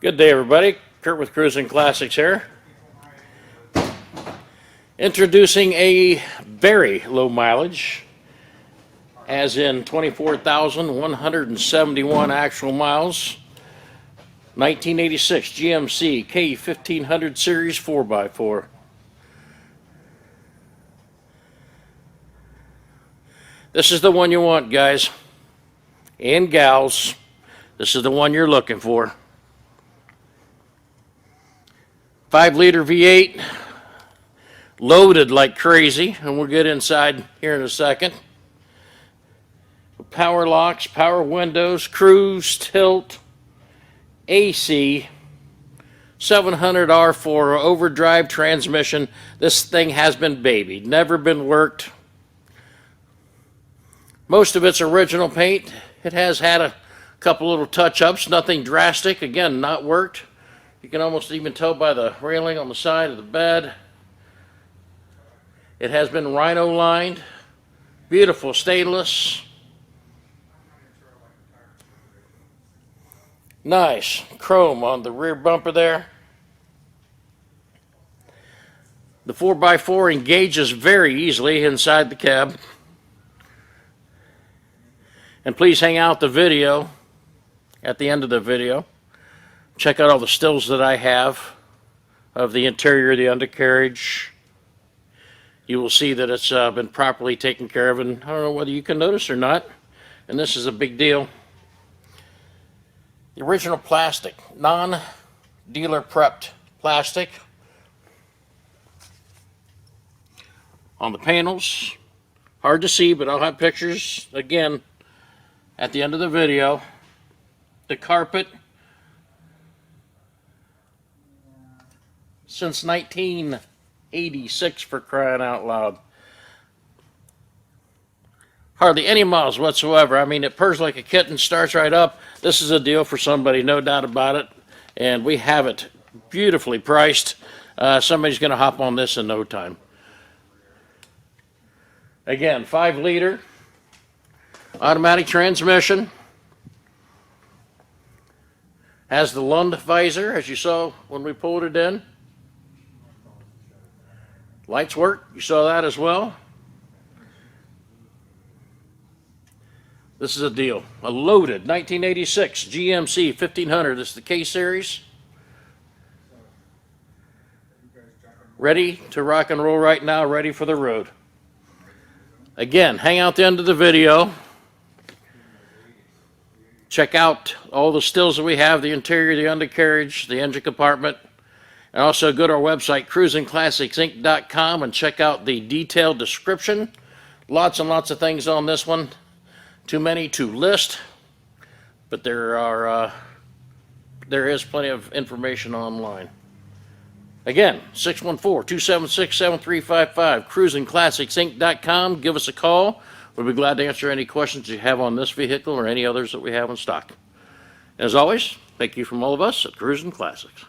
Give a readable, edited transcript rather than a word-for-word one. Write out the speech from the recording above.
Good day, everybody. Kurt with Cruisin Classics here. Introducing a very low mileage, as in 24,171 actual miles. 1986 GMC K1500 Series 4x4. This is the one you want, guys and gals. This is the one you're looking for. 5-liter V8, loaded like crazy, and we'll get inside here in a second. Power locks, power windows, cruise, tilt, AC, 700R4 overdrive transmission. This thing has been babied, never been worked. Most of it's original paint. It has had a couple little touch-ups, nothing drastic. Again, not worked. You can almost even tell by the railing on the side of the bed. It has been rhino lined, beautiful stainless. Nice chrome on the rear bumper there. The 4x4 engages very easily inside the cab. And please hang out the video at the end of the video. Check out all the stills that I have of the interior, the undercarriage. You will see that it's been properly taken care of, and I don't know whether you can notice or not, and this is a big deal. The original plastic, non-dealer prepped plastic on the panels. Hard to see, but I'll have pictures again at the end of the video. The carpet, since 1986, for crying out loud. Hardly any miles whatsoever. I mean, it purrs like a kitten, starts right up. This is a deal for somebody, no doubt about it. And we have it beautifully priced. Somebody's going to hop on this in no time. Again, 5-liter automatic transmission. Has the Lund visor, as you saw when we pulled it in. Lights work, you saw that as well. This is a deal. A loaded 1986 GMC 1500. This is the K series. Ready to rock and roll right now, ready for the road. Again, hang out the end of the video. Check out all the stills that we have, the interior, the undercarriage, the engine compartment. And also go to our website, cruisinclassicsinc.com, and check out the detailed description. Lots and lots of things on this one. Too many to list, but there is plenty of information online. Again, 614-276-7355, cruisinclassicsinc.com. Give us a call. We'll be glad to answer any questions you have on this vehicle or any others that we have in stock. As always, thank you from all of us at Cruisin Classics.